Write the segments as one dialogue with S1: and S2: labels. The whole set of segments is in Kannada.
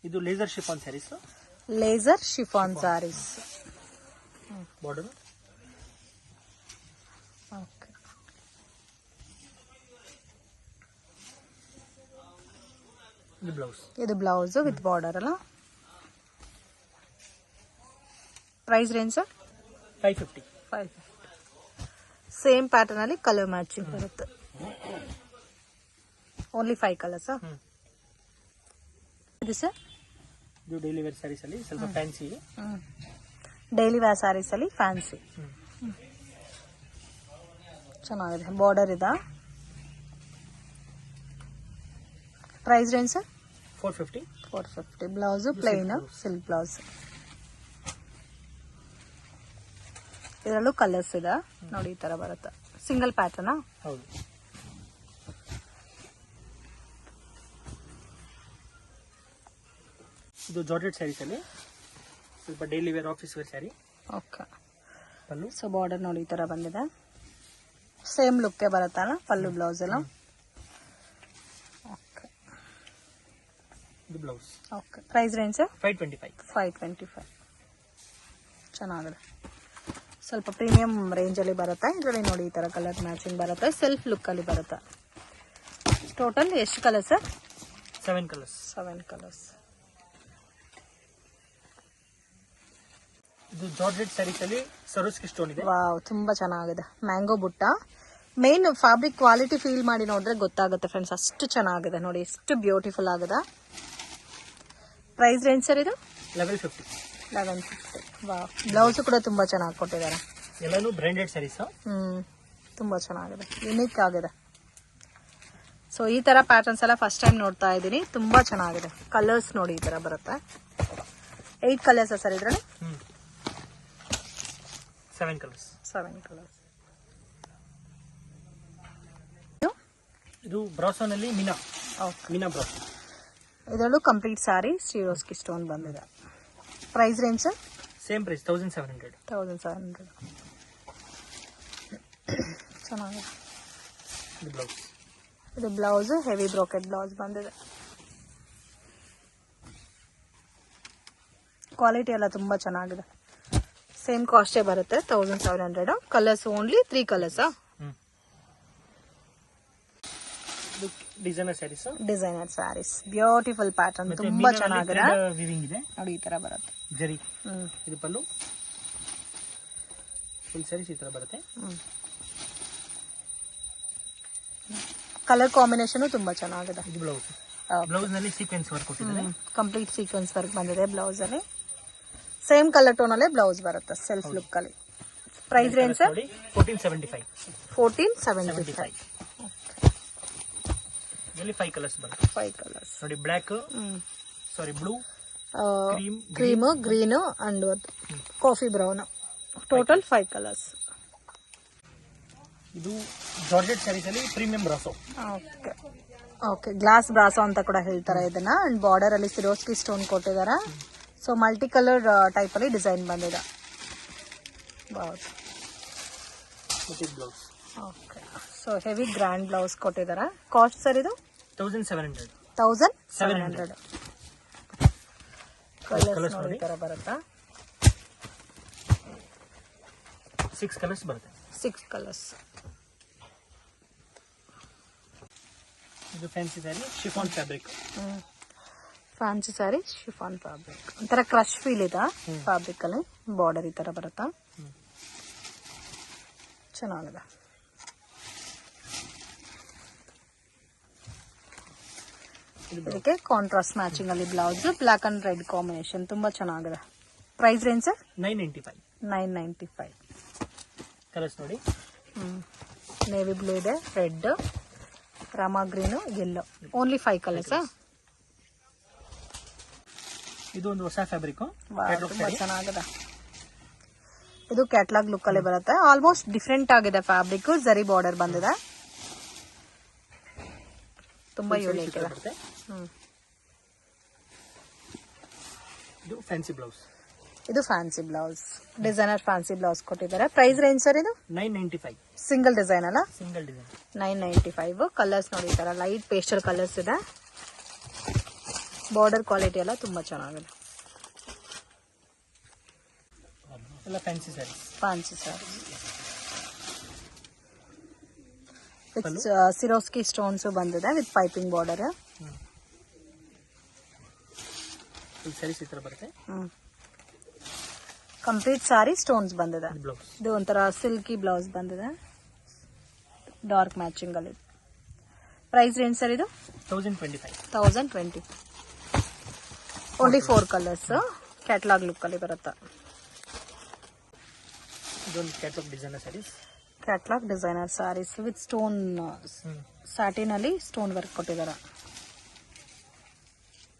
S1: ಇದು laser chiffon sarees.
S2: Laser chiffon sarees.
S1: Border.
S2: Okay.
S1: ಇದು ಬ್ಲೌಸ್.
S2: ಇದು ಬ್ಲೌಸ್ ವಿತ್ ಬಾರ್ಡರ್ ಅಲ್ಲ. Price range sir
S1: 550.
S2: Same pattern ಅಲ್ಲಿ ಕಲರ್ ಮ್ಯಾಚಿಂಗ್ ಬರುತ್ತೆ. Only 5 colours. ಇದು ಸರ್
S1: ಇದು ಡೈಲಿ ವೇರ್ ಸ್ಯಾರೀಸ್ ಅಲ್ಲಿ ಸ್ವಲ್ಪ ಫ್ಯಾನ್ಸಿ.
S2: ಡೈಲಿ ವೇರ್ ಸ್ಯಾರೀಸ್ ಅಲ್ಲಿ ಫ್ಯಾನ್ಸಿ ಚೆನ್ನಾಗಿದೆ. ಬಾರ್ಡರ್ ಇದೆ. Price range sir 450. Blouse plain silk blouse. ಇದರಲ್ಲೂ ಕಲರ್ಸ್ ಇದೆ ನೋಡಿ, ಈ ತರ ಬರುತ್ತೆ. Single pattern.
S1: ಹೌದು. ಇದು ಜಾರ್ಜೆಟ್ ಸ್ಯಾರೀಸ್ ಅಲ್ಲಿ ಸ್ವಲ್ಪ daily wear office wear sari.
S2: Okay.
S1: Pallu.
S2: So border ನೋಡಿ ಈ ತರ ಬಂದಿದೆ. ಸೇಮ್ ಲುಕ್ ಬರುತ್ತಲ್ಲ ಪಲ್ಲು ಬ್ಲೌಸ್ ಎಲ್ಲ. ಓಕೆ.
S1: ಇದು ಬ್ಲೌಸ್.
S2: ಓಕೆ. Price range
S1: 525.
S2: ಚೆನ್ನಾಗಿದೆ. ಸ್ವಲ್ಪ ಪ್ರೀಮಿಯಂ ರೇಂಜ್ ಅಲ್ಲಿ ಬರುತ್ತೆ. ಇದರಲ್ಲಿ ನೋಡಿ ಈ ತರ ಕಲರ್ ಮ್ಯಾಚಿಂಗ್ ಬರುತ್ತೆ. ಸೆಲ್ಫ್ ಲುಕ್ ಅಲ್ಲಿ ಬರುತ್ತೆ. ಟೋಟಲ್ ಎಷ್ಟು ಕಲರ್ಸ್?
S1: 7 ಕಲರ್ಸ್.
S2: 7 ಕಲರ್ಸ್.
S1: ಇದು ಜಾರ್ಜೆಟ್ ಸ್ಯಾರೀಸ್ ಅಲ್ಲಿ ಸರೋಸ್ಕಿ ಸ್ಟೋನ್ ಇದೆ.
S2: ವಾವ್, ತುಂಬಾ ಚೆನ್ನಾಗಿದೆ. ಮ್ಯಾಂಗೋ ಬುಟ್ಟ. ಮೇನ್ ಫ್ಯಾಬ್ರಿಕ್ ಕ್ವಾಲಿಟಿ ಫೀಲ್ ಮಾಡಿ ನೋಡಿದ್ರೆ ಗೊತ್ತಾಗುತ್ತೆ ಫ್ರೆಂಡ್ಸ್, ಅಷ್ಟು ಚೆನ್ನಾಗಿದೆ ನೋಡಿ, ಎಷ್ಟು ಬ್ಯೂಟಿಫುಲ್ ಆಗಿದೆ. ಪ್ರೈಸ್ ರೇಂಜ್ ಸರ್ ಇದು
S1: 1150.
S2: ವಾವ್, ಬ್ಲೌಸ್ ಕೂಡ ತುಂಬಾ ಚೆನ್ನಾಗಿ ಕೊಟ್ಟಿದ್ದಾರೆ.
S1: ಎಲ್ಲಾನು ಬ್ರಾಂಡೆಡ್ ಸ್ಯಾರೀಸ್.
S2: ತುಂಬಾ ಚೆನ್ನಾಗಿದೆ, ಯುನಿಕ್ ಆಗಿದೆ. ಸೊ ಈ ತರ ಪ್ಯಾಟರ್ನ್ಸ್ ಎಲ್ಲ ಫಸ್ಟ್ ಟೈಮ್ ನೋಡ್ತಾ ಇದ್ದೀನಿ. ತುಂಬಾ ಚೆನ್ನಾಗಿದೆ. ಕಲರ್ಸ್ ನೋಡಿ ಈ ತರ ಬರುತ್ತೆ. 8 ಕಲರ್ಸ್ ಸರ್ ಇದ್ರಲ್ಲಿ.
S1: 7 ಕಲರ್ಸ್. ಇದು ಬ್ರಾಸೋನ್ ಅಲ್ಲಿ ಮೀನಾ ಬ್ರಾಸೋ.
S2: ಇದರಲ್ಲೂ ಕಂಪ್ಲೀಟ್ ಸ್ಯಾರಿ ಸರೋಸ್ಕಿ ಸ್ಟೋನ್ ಬಂದಿದೆ. Price range
S1: same price 1700.
S2: ಚೆನ್ನಾಗಿದೆ.
S1: ಇದು ಬ್ಲೌಸ್.
S2: ಇದು ಬ್ಲೌಸ್ ಹೆವಿ ಬ್ರೋಕೆಟ್ ಬ್ಲೌಸ್ ಬಂದಿದೆ. ಕ್ವಾಲಿಟಿ ಎಲ್ಲ ತುಂಬಾ ಚೆನ್ನಾಗಿದೆ. ಸೇಮ್ ಕಾಸ್ಟೇ ಬರುತ್ತೆ 1700. Colours only 3 colours. Designer sarees beautiful pattern, ತುಂಬಾ ಚೆನ್ನಾಗಿದೆ ನೋಡಿ. ಈ ತರ ಬರುತ್ತೆ
S1: ಜರಿ. ಇದು ಪಲ್ಲು. ಫುಲ್ ಸ್ಯಾರೀಸ್ ಈ ತರ ಬರುತ್ತೆ.
S2: ಕಲರ್ ಕಾಂಬಿನೇಷನ್ ತುಂಬಾ ಚೆನ್ನಾಗಿದೆ.
S1: ಇದು ಬ್ಲೌಸ್. ಬ್ಲೌಸ್ ನಲ್ಲಿ ಸೀಕ್ವೆನ್ಸ್ ವರ್ಕ್ ಕೊಟ್ಟಿದ್ದಾರೆ.
S2: ಕಂಪ್ಲೀಟ್ ಸೀಕ್ವೆನ್ಸ್ ವರ್ಕ್ ಬಂದಿದೆ ಬ್ಲೌಸ್ ಅಲ್ಲಿ. ಸೇಮ್ ಕಲರ್ ಟೋನ್ ಅಲ್ಲೇ ಬ್ಲೌಸ್ ಬರುತ್ತೆ ಸೆಲ್ಫ್ ಲುಕ್ ಅಲ್ಲಿ. Price range 1475.
S1: ಇಲ್ಲಿ 5 ಕಲರ್ಸ್ ಬರುತ್ತೆ.
S2: 5 ಕಲರ್ಸ್
S1: ನೋಡಿ. Black, blue,
S2: cream, green and coffee brown. Total 5 colours.
S1: ಇದು ಜಾರ್ಜೆಟ್ ಸ್ಯಾರೀಸ್ ಅಲ್ಲಿ premium brasso.
S2: Okay. Glass brasso ಅಂತ ಕೂಡ ಹೇಳ್ತಾರೆ ಇದನ್ನ. ಅಂಡ್ ಬಾರ್ಡರ್ ಅಲ್ಲಿ ಸಿರೋಸ್ಕಿ ಸ್ಟೋನ್ ಕೊಟ್ಟಿದ್ದಾರೆ. ಸೊ ಮಲ್ಟಿ ಕಲರ್ ಟೈಪ್ ಅಲ್ಲಿ ಡಿಸೈನ್ ಬಂದಿದೆ. Okay. So heavy grand blouse ಕೊಟ್ಟಿದ್ದಾರೆ. ಕಾಸ್ಟ್ ಸರ್ ಇದು
S1: 1700.
S2: ಕಲರ್ಸ್ ನೋಡಿ ತರ ಬರುತ್ತಾ.
S1: 6 ಕಲರ್ಸ್ ಬರುತ್ತೆ.
S2: 6 ಕಲರ್ಸ್.
S1: ಇದು fancy sari chiffon fabric.
S2: Fancy sari chiffon fabric. ಒಂಥರ ಕ್ರಶ್ ಫೀಲ್ ಇದೆ ಫ್ಯಾಬ್ರಿಕ್ ಅಲ್ಲಿ. ಬಾರ್ಡರ್ ಈ ತರ ಬರುತ್ತಾ, ಚೆನ್ನಾಗಿದೆ. ಇದಕ್ಕೆ ಕಾಂಟ್ರಾಸ್ಟ್ ಮ್ಯಾಚಿಂಗ್ ಅಲ್ಲಿ blouse, black and red combination ತುಂಬಾ ಚೆನ್ನಾಗಿದೆ. Price range
S1: 995. ಕಲರ್ಸ್ ನೋಡಿ.
S2: ನೇವಿ ಬ್ಲೂ ಇದೆ, red, rama green, yellow. Only 5 colours.
S1: ಇದು ಒಂದು ಹೊಸ ಫ್ಯಾಬ್ರಿಕ್.
S2: ತುಂಬಾ ಚೆನ್ನಾಗಿದೆ. ಇದು ಕ್ಯಾಟ್ಲಾಗ್ ಲುಕ್ ಅಲ್ಲಿ ಬರುತ್ತೆ. ಆಲ್ಮೋಸ್ಟ್ ಡಿಫ್ರೆಂಟ್ ಆಗಿದೆ ಫ್ಯಾಬ್ರಿಕ್. ಜರಿ ಬಾರ್ಡರ್ ಬಂದಿದೆ. ತುಂಬಾ ಯೂನಿಕ್ ಇದೆ.
S1: ಇದು fancy blouse.
S2: Designer fancy blouse ಕೊಟ್ಟಿದ್ದಾರೆ. ಪ್ರೈಸ್ ರೇಂಜ್ ಸರ್ ಇದು
S1: 995.
S2: ಸಿಂಗಲ್ ಡಿಸೈನ್ ಅಲ್ಲ.
S1: 995.
S2: ಕಲರ್ಸ್ ನೋಡಿ, ಈ ತರ ಲೈಟ್ ಪೇಸ್ಟಲ್ ಕಲರ್ಸ್ ಇದೆ. ಬಾರ್ಡರ್ ಕ್ವಾಲಿಟಿ ಎಲ್ಲ ತುಂಬ ಚೆನ್ನಾಗಿದೆ.
S1: ಎಲ್ಲ fancy saris.
S2: Fancy sari with Swarovski stones ಬಂದಿದೆ with piping border.
S1: Full saris ಈ ಥರ ಬರುತ್ತೆ.
S2: ಕಂಪ್ಲೀಟ್ ಸಾರಿ ಸ್ಟೋನ್ಸ್ ಬಂದಿದೆ.
S1: ಬ್ಲೌಸ್
S2: ಇದು ಒಂಥರ ಸಿಲ್ಕಿ ಬ್ಲೌಸ್ ಬಂದಿದೆ ಡಾರ್ಕ್ ಮ್ಯಾಚಿಂಗ್ ಅಲ್ಲಿ. ಪ್ರೈಸ್ ರೇಂಜ್ ಸರ್ ಇದು 1020. Only 4 colours. ಕ್ಯಾಟಲಾಗ್ ಲುಕ್ ಅಲ್ಲಿ ಬರುತ್ತೆ.
S1: ಇದೊಂದು catalogue designer sarees.
S2: Catalogue designer sarees with stone satin ಅಲ್ಲಿ ಸ್ಟೋನ್ ವರ್ಕ್ ಕೊಟ್ಟಿದ್ದಾರೆ.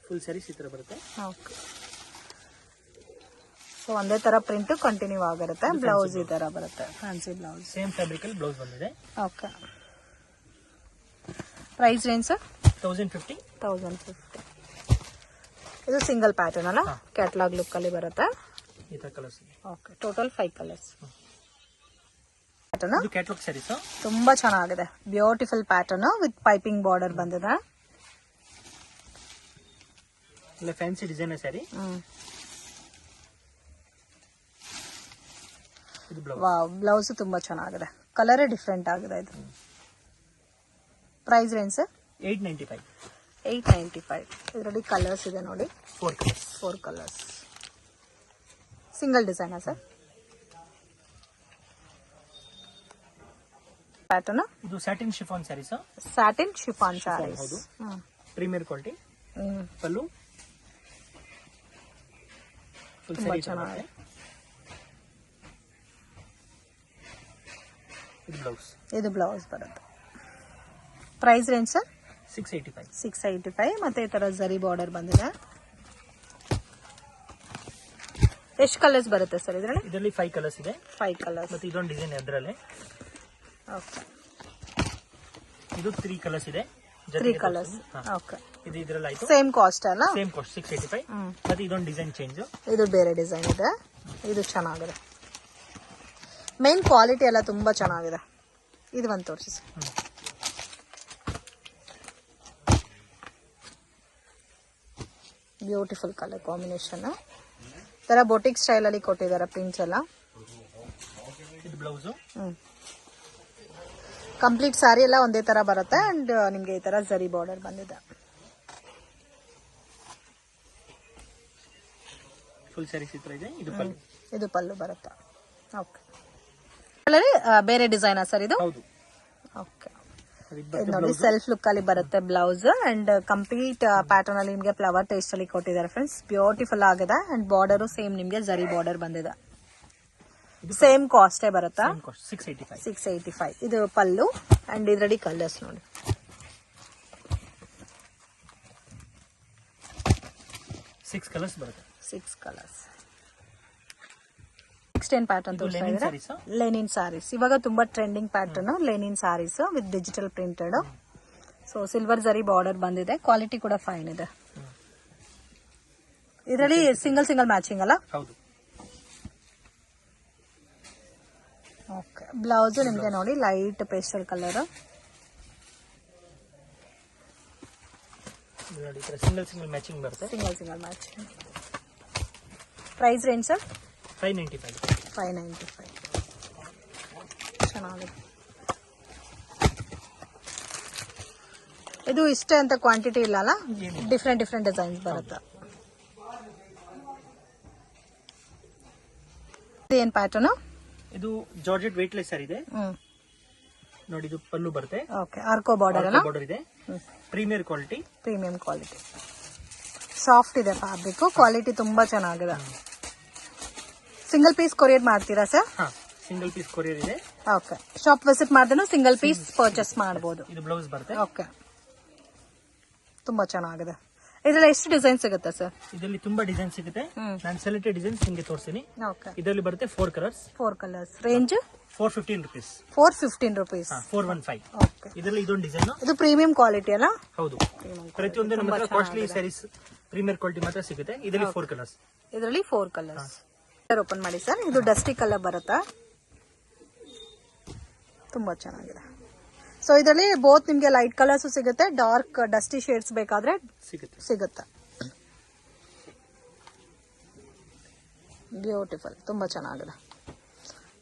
S1: ಫುಲ್ ಸ್ಯಾರೀಸ್ ಈ ಥರ ಬರುತ್ತೆ.
S2: ಓಕೆ. ಸೊ ಒಂದೇ ತರ ಪ್ರಿಂಟ್ ಕಂಟಿನ್ಯೂ ಆಗಿರುತ್ತೆ. ಬ್ಲೌಸ್ ಈ ತರ ಬರುತ್ತೆ, ಫ್ಯಾನ್ಸಿ ಬ್ಲೌಸ್.
S1: ಸೇಮ್ ಫ್ಯಾಬ್ರಿಕ್ ಅಲ್ಲಿ ಬ್ಲೌಸ್ ಬಂದಿದೆ.
S2: ಓಕೆ. Price range sir
S1: 1050.
S2: ಇದು ಸಿಂಗಲ್ ಪ್ಯಾಟರ್ನ್ ಅಲ್ಲ, ಕ್ಯಾಟಲಾಗ್ ಲುಕ್ ಅಲ್ಲಿ ಬರುತ್ತೆ.
S1: ಈ ತರ ಕಲರ್ಸ್.
S2: ಓಕೆ. Total 5 colours.
S1: ಇದು ಕ್ಯಾಟಲಾಗ್ ಸ್ಯಾರೀಸ್.
S2: ತುಂಬಾ ಚೆನ್ನಾಗಿದೆ. Beautiful pattern with piping border ಬಂದಿದೆ.
S1: ಇಲ್ಲ fancy designer sari.
S2: Wow, blouse ತುಂಬಾ ಚೆನ್ನಾಗಿದೆ. ಕಲರೇ ಡಿಫ್ರೆಂಟ್ ಆಗಿದೆ ಇದು. Price range sir 895. ಇದರಲ್ಲಿ ಕಲರ್ಸ್ ಇದೆ ನೋಡಿ. 4 ಕಲರ್ಸ್. ಸಿಂಗಲ್ ಡಿಸೈನಾ ಸರ್? ಪ್ಯಾಟರ್ನ್
S1: ಇದು satin chiffon saris.
S2: Satin chiffon saris.
S1: ಹೌದು. Premier quality. ಪಲ್ಲು ಫುಲ್
S2: ತುಂಬಾ
S1: ಸ್ಯಾರಿ
S2: ಚೆನ್ನಾಗಿದೆ. ಇದು ಬ್ಲೌಸ್ ಬರುತ್ತೆ. Price range sir 685. ಮತ್ತೆ ಈ ತರ ಜರಿ ಬಾರ್ಡರ್ ಬಂದಿದೆ. ಎಷ್ಟು ಕಲರ್ಸ್ ಬರುತ್ತೆ ಸರ್ ಇದರಲ್ಲಿ?
S1: ಇದರಲ್ಲಿ 5 ಕಲರ್ಸ್ ಇದೆ.
S2: 5 ಕಲರ್ಸ್.
S1: ಮತ್ತೆ ಇದೊಂದು ಡಿಸೈನ್ ಅದರಲ್ಲೇ.
S2: ಓಕೆ.
S1: ಇದು 3 ಕಲರ್ಸ್ ಇದೆ.
S2: 3 ಕಲರ್ಸ್. ಓಕೆ.
S1: ಇದು ಇದರಲ್ಲಿ ಆಯ್ತು.
S2: ಸೇಮ್ ಕಾಸ್ಟ್ ಅಲ್ಲ?
S1: Same cost 685. ಮತ್ತೆ ಇದೊಂದು ಡಿಸೈನ್ ಚೇಂಜ್.
S2: ಇದು ಬೇರೆ ಡಿಸೈನ್ ಇದೆ. ಇದು ಚೆನ್ನಾಗಿದೆ. ಮೇನ್ ಕ್ವಾಲಿಟಿ ಎಲ್ಲ ತುಂಬಾ ಚೆನ್ನಾಗಿದೆ. ಇದು ಒಂದು ತೋರಿಸಿ ಸರ್. Beautiful colour combination. ತರ ಬೊಟಿಕ್ ಸ್ಟೈಲ್ ಅಲ್ಲಿ ಕೊಟ್ಟಿದ್ದಾರೆ ಪ್ರಿಂಟ್ಸ್ ಎಲ್ಲ.
S1: ಇದು ಬ್ಲೌಸ್.
S2: ಕಂಪ್ಲೀಟ್ ಸಾರಿ ಎಲ್ಲ ಒಂದೇ ತರ ಬರುತ್ತೆ ಅಂಡ್ ನಿಮ್ಗೆ ಈ ತರ ಜರಿ ಬಾರ್ಡರ್ ಬಂದಿದೆ.
S1: ಫುಲ್ ಸ್ಯಾರಿ ಚಿತ್ರ ಇದೆ. ಇದು
S2: ಪಲ್ಲು ಬರುತ್ತೆ. ಓಕೆ. ಬೇರೆ ಡಿಸೈನಾ ಸರ್ ಇದು?
S1: ಹೌದು.
S2: ಓಕೆ. ನೋಡಿ ಸೆಲ್ಫ್ ಲುಕ್ ಅಲ್ಲಿ ಬರುತ್ತೆ ಬ್ಲೌಸ್ ಅಂಡ್ ಕಂಪ್ಲೀಟ್ ಪ್ಯಾಟರ್ನ್ ಅಲ್ಲಿ ನಿಮ್ಗೆ ಫ್ಲವರ್ ಟೇಸ್ಟ್ ಅಲ್ಲಿ ಕೊಟ್ಟಿದ್ದಾರೆ ಫ್ರೆಂಡ್ಸ್. ಬ್ಯೂಟಿಫುಲ್ ಆಗಿದೆ ಅಂಡ್ ಬಾರ್ಡರ್ ಸೇಮ್ ನಿಮ್ಗೆ ಜರಿ ಬಾರ್ಡರ್ ಬಂದಿದೆ. ಸೇಮ್ ಕಾಸ್ಟೇ ಬರುತ್ತಾ? 685. ಇದು ಪಲ್ಲು ಅಂಡ್ ಇದರಲ್ಲಿ ಕಲರ್ಸ್ ನೋಡಿ.
S1: 6 ಕಲರ್ಸ್ ಬರುತ್ತೆ.
S2: 6 ಕಲರ್ಸ್. ನೆಕ್ಸ್ಟ್ ಏನ್ ಪ್ಯಾಟರ್ನ್ ತೋರಿಸ್ತಾ ಇದ್ದಾರೆ? ಲೆನಿನ್ ಸಾರೀಸ್. ಇವಾಗ ತುಂಬಾ trending pattern linen sarees with digital printed. So silver zari border ಬಂದಿದೆ. ಕ್ವಾಲಿಟಿ ಕೂಡ ಫೈನ್ ಇದೆ. ಇದರಲ್ಲಿ ಸಿಂಗಲ್ ಮ್ಯಾಚಿಂಗ್ ಅಲ್ಲ?
S1: ಹೌದು.
S2: ಓಕೆ. ಬ್ಲೌಸ್ ನಿಮ್ಗೆ ನೋಡಿ light pastel colour.
S1: Single matching ಬರುತ್ತೆ.
S2: Single matching. Price range sir 595. ಚೆನ್ನಾಗಿದೆ. ಇದು ಇಷ್ಟೇ ಅಂತ ಕ್ವಾಂಟಿಟಿ ಇಲ್ಲ ಅಲ್ಲ? ಡಿಫ್ರೆಂಟ್ ಡಿಸೈನ್ಸ್ ಬರುತ್ತೆ. ಏನ್ ಪ್ಯಾಟರ್ನ್?
S1: ಇದು ಜಾರ್ಜೆಟ್ ವೇಟ್ಲೆಸ್ ಸಾರಿ ಇದೆ ನೋಡಿ. ಇದು ಪಲ್ಲು ಬರುತ್ತೆ.
S2: ಓಕೆ. ಆರ್ಕೋ ಬಾರ್ಡರ್ ಅಲ್ಲ?
S1: ಬಾರ್ಡರ್ ಇದೆ. Premier quality. ಸಾಫ್ಟ್ ಇದೆ ಫ್ಯಾಬ್ರಿಕ್. ಕ್ವಾಲಿಟಿ ತುಂಬಾ ಚೆನ್ನಾಗಿದೆ. ಸಿಂಗಲ್ ಪೀಸ್ ಕೊರಿಯರ್ ಮಾಡ್ತೀರಾ ಸರ್? ಸಿಂಗಲ್ ಪೀಸ್ ಕೊರಿಯರ್ ಇದೆ.
S2: ಓಕೆ. ಶಾಪ್ ವಿಸಿಟ್ ಮಾಡಿದ್ರೆ ಸಿಂಗಲ್ ಪೀಸ್ ಪರ್ಚೇಸ್ ಮಾಡಬಹುದು.
S1: ಇದು ಬ್ಲೌಸ್ ಬರುತ್ತೆ.
S2: ಓಕೆ. ತುಂಬಾ ಚೆನ್ನಾಗಿದೆ. ಇದರಲ್ಲಿ ಎಷ್ಟು ಡಿಸೈನ್ ಸಿಗುತ್ತೆ ಸರ್?
S1: ಇದರಲ್ಲಿ ತುಂಬಾ ಡಿಸೈನ್ ಸಿಗುತ್ತೆ. ನಾನು ಸೆಲೆಕ್ಟೆಡ್ ಡಿಸೈನ್ಸ್ ನಿಮಗೆ ತೋರಿಸ್ತೀನಿ.
S2: ಓಕೆ.
S1: ಇದರಲ್ಲಿ ಬರುತ್ತೆ 4 colours.
S2: Range
S1: 415 rupees.
S2: 415 rupees.
S1: 415.
S2: Okay.
S1: ಇದರಲ್ಲಿ ಇದೊಂದು ಡಿಸೈನ್.
S2: ಇದು ಪ್ರೀಮಿಯಂ ಕ್ವಾಲಿಟಿ ಅಲ್ಲ?
S1: ಹೌದು. ಪ್ರತಿಯೊಂದು ನಮ್ಮ ಹತ್ರ ಕಾಸ್ಟ್ಲಿ ಸ್ಯಾರೀಸ್ ಪ್ರೀಮಿಯರ್ ಕ್ವಾಲಿಟಿ ಮಾತ್ರ ಸಿಗುತ್ತೆ. ಇದರಲ್ಲಿ 4 ಕಲರ್ಸ್.
S2: ಇದರಲ್ಲಿ 4 ಕಲರ್ಸ್. ಓಪನ್ ಮಾಡಿ ಸರ್. ಇದು ಡಸ್ಟಿ ಕಲರ್ ಬರುತ್ತಾ? ತುಂಬಾ ಚೆನ್ನಾಗಿದೆ. ಸೊ ಇದರಲ್ಲಿ ಬೋತ್ ನಿಮ್ಗೆ ಲೈಟ್ ಕಲರ್ಸ್ ಸಿಗುತ್ತೆ, ಡಾರ್ಕ್ ಡಸ್ಟಿ ಶೇಡ್ಸ್ ಬೇಕಾದ್ರೆ ಸಿಗುತ್ತೆ.
S1: ಬ್ಯೂಟಿಫುಲ್, ತುಂಬಾ ಚೆನ್ನಾಗಿದೆ.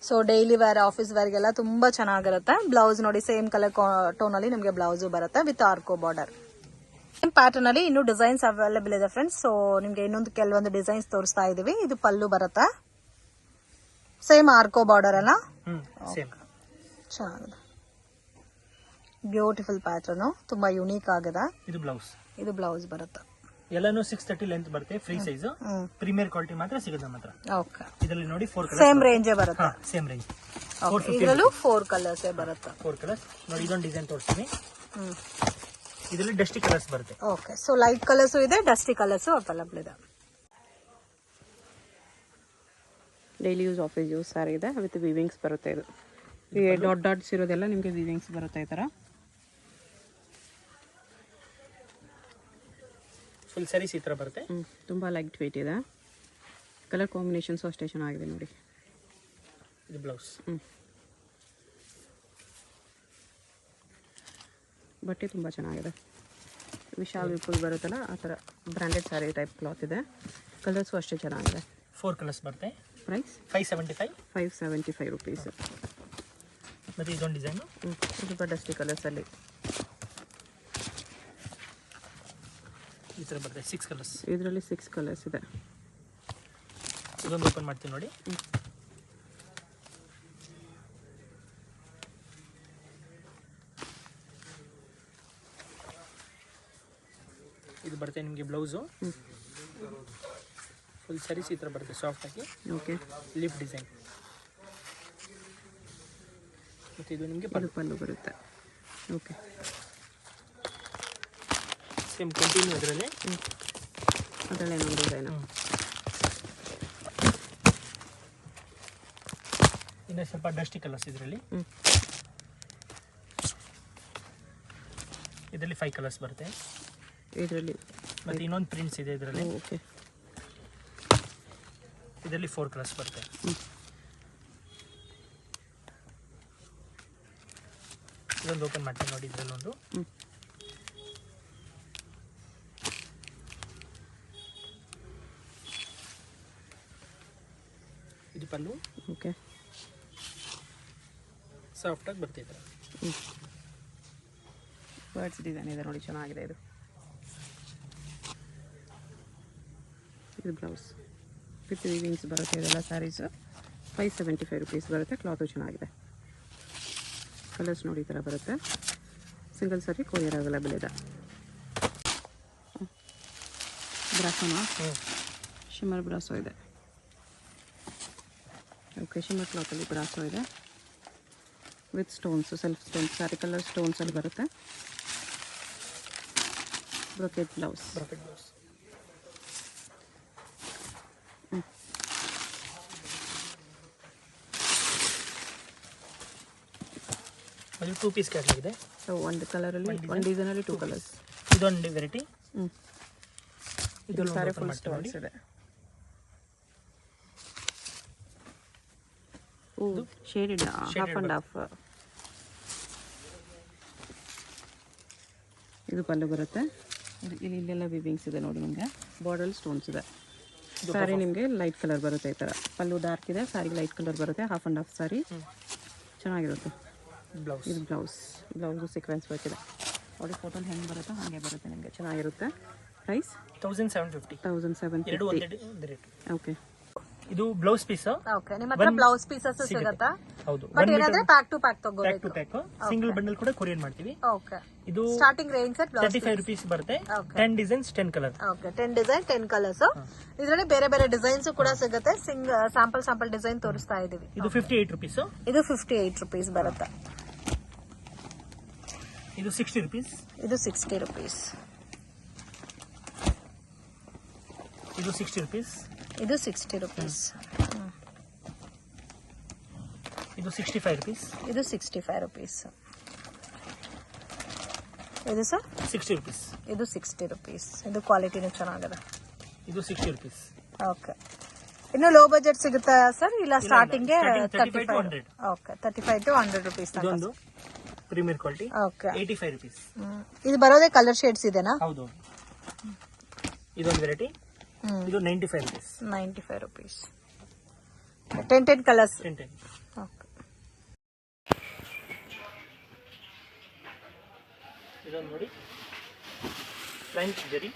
S1: ಸೊ ಡೈಲಿ ವೇರ್, ಆಫೀಸ್ ವೇರ್ಗೆಲ್ಲ ತುಂಬಾ ಚೆನ್ನಾಗಿರುತ್ತೆ. ಬ್ಲೌಸ್ ನೋಡಿ ಸೇಮ್ ಕಲರ್ ಟೋನ್ ಅಲ್ಲಿ ನಿಮಗೆ ಬ್ಲೌಸ್ ಬರುತ್ತೆ ವಿತ್ ಆರ್ಕೋ ಬಾರ್ಡರ್. ಸೇಮ್ ಪ್ಯಾಟರ್ನ್ ಅಲ್ಲಿ ಇನ್ನು ಡಿಸೈನ್ಸ್ ಅವೈಲೇಬಲ್ ಇದೆ ಫ್ರೆಂಡ್ಸ್. ಸೊ ನಿಮ್ಗೆ ಇನ್ನೊಂದು ಕೆಲವೊಂದು ಡಿಸೈನ್ಸ್ ತೋರಿಸ್ತಾ ಇದೀವಿ. ಇದು ಪಲ್ಲು ಬರುತ್ತೆ, ಸೇಮ್ ಆರ್ಕೋ ಬಾರ್ಡರ್ ಅಲ್ಲ, ಚೆನ್ನಾಗಿದೆ. ಬ್ಯೂಟಿಫುಲ್ ಪ್ಯಾಟರ್ನ್, ತುಂಬಾ ಯುನೀಕ್ ಆಗಿದೆ. ಇದು ಬ್ಲೌಸ್ ಬರುತ್ತೆ.
S3: ಎಲ್ಲಾನು 630 ಲೆಂತ್ ಬರುತ್ತೆ, ಫ್ರೀ ಸೈಜ್, ಪ್ರೀಮಿಯರ್ ಕ್ವಾಲಿಟಿ ಮಾತ್ರ ಸಿಗುತ್ತೆ ನಮ್ಮ ಹತ್ರ.
S1: ಓಕೆ,
S3: ಇದರಲ್ಲಿ ನೋಡಿ 4 ಕಲರ್,
S1: ಸೇಮ್ ರೇಂಜ್ ಬರುತ್ತೆ.
S3: Same range.
S1: ಇದರಲ್ಲೂ 4 ಕಲರ್ಸ್ ಬರುತ್ತೆ.
S3: 4 ಕಲರ್ಸ್ ನೋಡಿ. ಇದೊಂದು ಡಿಸೈನ್ ತೋರಿಸ್ತೀನಿ. ಇದರಲ್ಲಿ ಡಸ್ಟಿ ಕಲರ್ಸ್ ಬರುತ್ತೆ.
S1: ಓಕೆ, ಸೊ ಲೈಟ್ ಕಲರ್ಸ್ ಇದೆ, ಡಸ್ಟಿ ಕಲರ್ಸ್ ಅವೈಲೇಬಲ್ ಇದೆ.
S2: Daily use office use sari ಇದೆ ವಿತ್ ವಿವಿಂಗ್ಸ್ ಬರುತ್ತೆ. ಇದು ಡಾಟ್ ಡಾಟ್ಸ್ ಇರೋದೆಲ್ಲ ನಿಮಗೆ ವಿವಿಂಗ್ಸ್ ಬರುತ್ತೆ ಈ ಥರ.
S3: ಫುಲ್ ಸ್ಯಾರೀಸ್ ಈ ಥರ ಬರುತ್ತೆ.
S2: ತುಂಬ ಲೈಟ್ ವೇಟ್ ಇದೆ. ಕಲರ್ ಕಾಂಬಿನೇಷನ್ಸು ಅಷ್ಟೇ ಚೆನ್ನಾಗಿದೆ ನೋಡಿ.
S3: ಇದು ಬ್ಲೌಸ್.
S2: ಬಟ್ಟೆ ತುಂಬ ಚೆನ್ನಾಗಿದೆ. ವಿಶಾಲ್ ವಿಪುಲ್ ಬರುತ್ತಲ್ಲ ಆ ಥರ ಬ್ರ್ಯಾಂಡೆಡ್ ಸ್ಯಾರಿ ಟೈಪ್ ಕ್ಲಾತ್ ಇದೆ. ಕಲರ್ಸು ಅಷ್ಟೇ ಚೆನ್ನಾಗಿದೆ.
S3: 4 ಕಲರ್ಸ್ ಬರುತ್ತೆ.
S2: Price
S3: 575
S2: rupees.
S3: ಮತ್ತೆ ಇದೊಂದು ಡಿಸೈನು
S2: ಸ್ವಲ್ಪ ಡಸ್ಟಿ ಕಲರ್ಸಲ್ಲಿ
S3: ಈ ಥರ ಬರುತ್ತೆ. 6 ಕಲರ್ಸ್.
S2: ಇದರಲ್ಲಿ 6 ಕಲರ್ಸ್ ಇದೆ.
S3: ಇದೊಂದು ಓಪನ್ ಮಾಡ್ತೀನಿ ನೋಡಿ. ಇದು ಬರುತ್ತೆ ನಿಮಗೆ ಬ್ಲೌಸು. ಫುಲ್ ಸ್ಯಾರೀಸ್ ಈ ಥರ ಬರುತ್ತೆ ಸಾಫ್ಟ್ ಆಗಿ.
S2: Okay,
S3: lift design. ಮತ್ತು ಇದು ನಿಮಗೆ
S2: ಪಲ್ಲು ಬರುತ್ತೆ. ಓಕೆ,
S3: ಸೇಮ್ ಕಂಟಿನ್ಯೂ ಅದರಲ್ಲಿ.
S2: ಅದರಲ್ಲೇ ಒಂದು ಡಿಸೈನು.
S3: ಇನ್ನು ಸ್ವಲ್ಪ ಡಸ್ಟಿ ಕಲರ್ಸ್ ಇದರಲ್ಲಿ. ಇದರಲ್ಲಿ 5 ಕಲರ್ಸ್ ಬರುತ್ತೆ.
S2: ಇದರಲ್ಲಿ
S3: ಮತ್ತು ಇನ್ನೊಂದು ಪ್ರಿಂಟ್ಸ್ ಇದೆ ಇದರಲ್ಲಿ.
S2: ಓಕೆ,
S3: ಇದರಲ್ಲಿ 4 ಕಲರ್ಸ್ ಬರುತ್ತೆ. ಇದೊಂದು ಓಪನ್ ಮಾಡ್ತೀನಿ ನೋಡಿ. ಇದರಲ್ಲೊಂದು ಇದು ಪಲ್ಲು.
S2: ಓಕೆ,
S3: ಸಾಫ್ಟಾಗಿ ಬರ್ತಿದೆ.
S2: ಬರ್ಡ್ಸ್ ಡಿಸೈನ್ ಇದೆ ನೋಡಿ, ಚೆನ್ನಾಗಿದೆ. ಇದು ಬ್ಲೌಸ್ ವಿತ್ ವಿವಿಂಗ್ಸ್ ಬರುತ್ತೆ. ಇದೆಲ್ಲ ಸ್ಯಾರೀಸು 575 rupees ಬರುತ್ತೆ. ಕ್ಲಾತು ಚೆನ್ನಾಗಿದೆ. ಕಲರ್ಸ್ ನೋಡಿ ಈ ಥರ ಬರುತ್ತೆ. ಸಿಂಗಲ್ ಸಾರಿ ಕೊರಿಯರ್ ಅವೈಲೇಬಲ್ ಇದೆ. ಬ್ರಾಸೋನಾ, ಶಿಮ್ಮರ್ ಬ್ರಾಸೋ ಇದೆ. ಓಕೆ, ಶಿಮ್ಮರ್ ಕ್ಲಾತಲ್ಲಿ ಬ್ರಾಸೋ ಇದೆ with stones, self stones, sari colour ಸ್ಟೋನ್ಸಲ್ಲಿ ಬರುತ್ತೆ. Brocade blouse.
S3: ಅದು 2 ಪೀಸ್ ಕ್ಯಾಟ್ಲಾಗ್ ಇದೆ.
S2: ಸೊ ಒಂದು ಕಲರಲ್ಲಿ, ಒಂದು ಡಿಸೈನಲ್ಲಿ 2 ಕಲರ್ಸ್.
S3: ಇದೊಂದು ವೆರೈಟಿ.
S2: ಇದು ಸ್ಯಾರಿ ಫುಲ್ ಸ್ಟೋನ್ಸ್ ಇದೆ. ಓ, ಶೇಡೆಡ್ ಹಾಫ್ ಆ್ಯಂಡ್ ಹಾಫ್. ಇದು ಪಲ್ಲು ಬರುತ್ತೆ. ಇಲ್ಲೆಲ್ಲ ವಿವಿಂಗ್ಸ್ ಇದೆ ನೋಡಿ. ನಿಮಗೆ ಬಾರ್ಡರ್ ಸ್ಟೋನ್ಸ್ ಇದೆ. ಸ್ಯಾರಿ ನಿಮಗೆ ಲೈಟ್ ಕಲರ್ ಬರುತ್ತೆ ಈ ಥರ. ಪಲ್ಲು ಡಾರ್ಕ್ ಇದೆ, ಸ್ಯಾರಿ ಲೈಟ್ ಕಲರ್ ಬರುತ್ತೆ. ಹಾಫ್ ಆ್ಯಂಡ್ ಹಾಫ್ ಸ್ಯಾರಿ ಚೆನ್ನಾಗಿರುತ್ತೆ.
S3: ಬ್ಲೌಸ್.
S2: ಇದು ಬ್ಲೌಸು ಸೀಕ್ವೆನ್ಸ್ ಬರ್ತಿದೆ ನೋಡಿ. ಫೋಟೋಲಿ ಹೆಂಗೆ ಬರುತ್ತೋ ಹಾಗೆ ಬರುತ್ತೆ ನಿಮಗೆ, ಚೆನ್ನಾಗಿರುತ್ತೆ. ಪ್ರೈಸ್
S3: 1750.
S2: ಓಕೆ,
S3: ಇದು ಬ್ಲೌಸ್ ಪೀಸ್.
S1: ಓಕೆ, ನಿಮ್ಮ ಹತ್ರ ಬ್ಲೌಸ್ ಪೀಸಸ್ ಸಿಗುತ್ತಾ?
S3: ಹೌದು,
S1: ಬಟ್ ಏನಾದ್ರೆ ಪ್ಯಾಕ್ ಟು ಪ್ಯಾಕ್
S3: ಪ್ಯಾಕ್
S1: ತಗೋಬೇಕು.
S3: Two pack. ಸಿಂಗಲ್ ಬಂಡಲ್ ಕೂಡ ಕೊರಿಯರ್ ಮಾಡ್ತೀವಿ.
S1: ಓಕೆ,
S3: ಇದು
S1: ಸ್ಟಾರ್ಟಿಂಗ್ ರೇಂಜ್ ಸರ್
S3: 35 rupees ಬರುತ್ತೆ. 10 designs 10 colour.
S1: Okay, 10 design 10 colours. ಇದರಲ್ಲಿ ಬೇರೆ ಬೇರೆ ಡಿಸೈನ್ಸ್ ಕೂಡ ಸಿಗುತ್ತೆ. ಸ್ಯಾಂಪಲ್ ಡಿಸೈನ್ ತೋರಿಸ್ತಾ ಇದೀವಿ.
S3: ಇದು 58 rupees.
S1: ಇದು 58 rupees ಬರುತ್ತೆ.
S3: ಇದು 60 rupees.
S1: ಇದು 60 rupees.
S3: ಇದು 60 rupees.
S1: ಇದು 60 rupees.
S3: ಇದು 65 rupees.
S1: ಇದು 65 rupees. ಇದು ಸರ್
S3: 60 rupees.
S1: ಇದು 60 rupees. ಇದು ಕ್ವಾಲಿಟಿನೂ ಚೆನ್ನಾಗಿದೆ.
S3: ಇದು 60 rupees.
S1: ಓಕೆ, ಇನ್ನು ಲೋ ಬಜೆಟ್ ಸಿಗುತ್ತಾ ಸರ್? ಇಲ್ಲ starting
S3: 35 to 100.
S1: Okay, 35 to 100 rupees.
S3: ಇದೊಂದು ಪ್ರೀಮಿಯರ್ ಕ್ವಾಲಿಟಿ.
S1: Okay,
S3: 85 rupees.
S1: ಇದು ಬರೋದೇ ಕಲರ್ ಶೇಡ್ಸ್ ಇದೆನಾ?
S3: ಹೌದು. ಇದೊಂದು ವೆರೈಟಿ. ಇದು 95 rupees.
S1: 95 rupees. 10 ಕಲರ್ಸ್.
S3: 10. ಇದೊಂದು ನೋಡಿ ಫ್ರೆಂಚ್ ಜರಿ.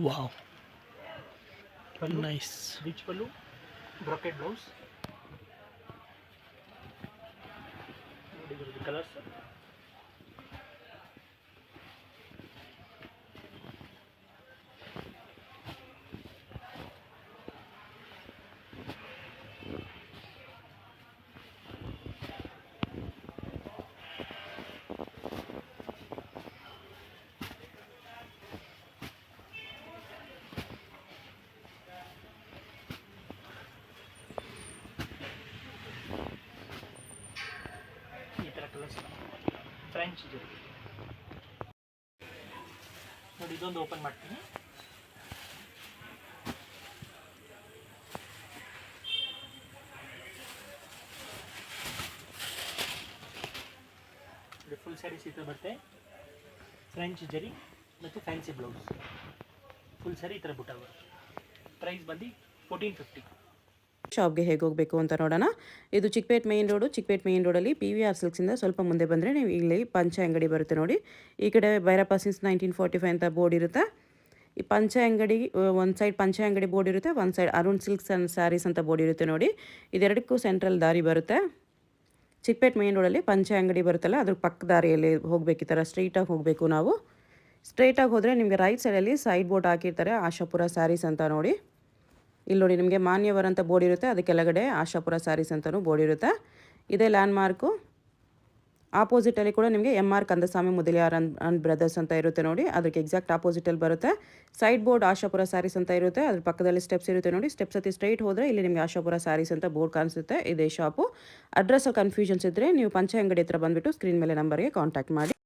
S4: ವಾವ್,
S3: ಪಲ್ಲು
S4: ನೈಸ್.
S3: ರಿಚ್ ಪಲ್ಲು, ಬ್ರೊಕೆಟ್ ಬ್ಲೌಸ್. ನೋಡಿ ಇದ್ರದ್ದು ಕಲರ್ಸ್. ಈ ಥರ ಕಲರ್ಸ್ ಫ್ರೆಂಚ್ ಜರಿ ನೋಡಿ. ಇದೊಂದು ಓಪನ್ ಮಾಡ್ತೀನಿ. ಫುಲ್ ಸ್ಯಾರೀಸ್ ಈ ಥರ ಬರುತ್ತೆ. ಫ್ರೆಂಚ್ ಜರಿ ಮತ್ತು ಫ್ಯಾನ್ಸಿ ಬ್ಲೌಸ್. ಫುಲ್ ಸ್ಯಾರಿ ಈ ಥರ ಬುಟ್ಟ ಬರುತ್ತೆ. ಪ್ರೈಸ್ ಬಂದು 1450.
S5: ಶಾಪ್ಗೆ ಹೇಗೆ ಹೋಗಬೇಕು ಅಂತ ನೋಡೋಣ. ಇದು Chickpet main road. Chickpet main ರೋಡಲ್ಲಿ PVR ಸಿಲ್ಕ್ಸಿಂದ ಸ್ವಲ್ಪ ಮುಂದೆ ಬಂದರೆ ನೀವು ಇಲ್ಲಿ ಪಂಚೆ ಅಂಗಡಿ ಬರುತ್ತೆ ನೋಡಿ. ಈ ಕಡೆ ಭೈರಪ್ಪ ಸಿನ್ಸ್ 1945 ಅಂತ ಬೋರ್ಡ್ ಇರುತ್ತೆ. ಈ ಪಂಚೆ ಅಂಗಡಿ ಒಂದು ಸೈಡ್ ಪಂಚೆ ಅಂಗಡಿ ಬೋರ್ಡ್ ಇರುತ್ತೆ, ಒಂದು side Arun silks and sarees ಅಂತ ಬೋರ್ಡ್ ಇರುತ್ತೆ ನೋಡಿ. ಇದೆರಡಕ್ಕೂ ಸೆಂಟ್ರಲ್ ದಾರಿ ಬರುತ್ತೆ. ಚಿಕ್ಕಪೇಟ್ ಮೇನ್ ರೋಡಲ್ಲಿ ಪಂಚೆ ಅಂಗಡಿ ಬರುತ್ತಲ್ಲ, ಅದ್ರ ಪಕ್ಕ ದಾರಿಯಲ್ಲಿ ಹೋಗಬೇಕು. ಈ ಥರ ಸ್ಟ್ರೈಟಾಗಿ ಹೋಗಬೇಕು ನಾವು. ಸ್ಟ್ರೈಟಾಗಿ ಹೋದರೆ ನಿಮಗೆ ರೈಟ್ ಸೈಡಲ್ಲಿ ಸೈಡ್ ಬೋರ್ಡ್ ಹಾಕಿರ್ತಾರೆ, ಆಶಾಪುರ ಸ್ಯಾರೀಸ್ ಅಂತ ನೋಡಿ. ಇಲ್ಲಿ ನೋಡಿ ನಿಮಗೆ ಮಾನ್ಯವರ್ ಅಂತ ಬೋರ್ಡ್ ಇರುತ್ತೆ, ಅದಕ್ಕೆ ಕೆಳಗಡೆ ಆಶಾಪುರ ಸ್ಯಾರೀಸ್ ಅಂತಲೂ ಬೋರ್ಡ್ ಇರುತ್ತೆ. ಇದೇ ಲ್ಯಾಂಡ್ ಮಾರ್ಕು. ಆಪೋಸಿಟಲ್ಲಿ ಕೂಡ ನಿಮಗೆ MR Kandaswamy Mudaliar and brothers ಅಂತ ಇರುತ್ತೆ ನೋಡಿ, ಅದಕ್ಕೆ ಎಕ್ಸಾಕ್ಟ್ ಆಪೋಸಿಟಲ್ಲಿ ಬರುತ್ತೆ. ಸೈಡ್ ಬೋರ್ಡ್ ಆಶಾಪುರ ಸ್ಯಾರೀಸ್ ಅಂತ ಇರುತ್ತೆ, ಅದ್ರ ಪಕ್ಕದಲ್ಲಿ ಸ್ಟೆಪ್ಸ್ ಇರುತ್ತೆ ನೋಡಿ. ಸ್ಟೆಪ್ಸ್ ಹತ್ತಿ ಸ್ಟ್ರೈಟ್ ಹೋದರೆ ಇಲ್ಲಿ ನಿಮಗೆ ಆಶಾಪುರ ಸ್ಯಾರೀಸ್ ಅಂತ ಬೋರ್ಡ್ ಕಾಣಿಸುತ್ತೆ. ಇದೇ ಶಾಪು. ಅಡ್ರೆಸ್ ಕನ್ಫ್ಯೂಷನ್ಸ್ ಇದ್ದರೆ ನೀವು ಪಂಚೆ ಅಂಗಡಿ ಹತ್ರ ಬಂದುಬಿಟ್ಟು ಸ್ಕ್ರೀನ್ ಮೇಲೆ ನಂಬರ್ಗೆ ಕಾಂಟ್ಯಾಕ್ಟ್ ಮಾಡಿ.